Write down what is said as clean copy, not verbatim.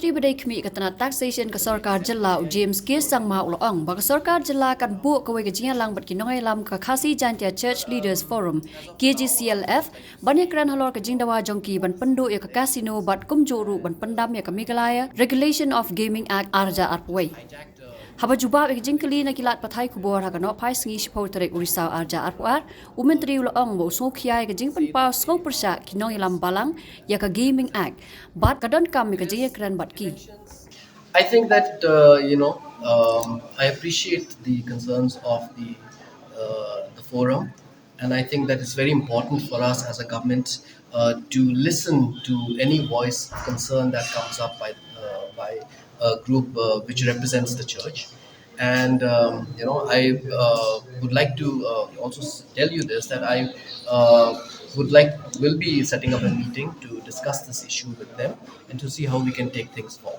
Menteri Bedai Kemi Katana Taxation ke Sorkar Jylla James K Sang Ma Uloong bagi Sorkar Jylla kan buat kawai nongïalam bat nongïalam ke Khasi Jantia Church Leaders Forum KGCLF banyak kran Halor ke jingdawa jongki ban pendu ya ke kasino bat kumjuru ban pendam ya ke Meghalaya Regulation of Gaming Act Arja Arpway. Haba jubab ek jingkali na kilat pathai kubor ha kanok pai singi shipau terek urisau arja arpuar Menteri Uloong bo so kiai ke jingpan pa sko persa nongïalam Balang ya ke Gaming Act bat kadon kam ke ïakren bat ki. I think that I appreciate the concerns of the forum, and I think that it's very important for us as a government to listen to any voice of concern that comes up by a group which represents the church. And I would like to also tell you this that I will be setting up a meeting to discuss this issue with them and to see how we can take things forward.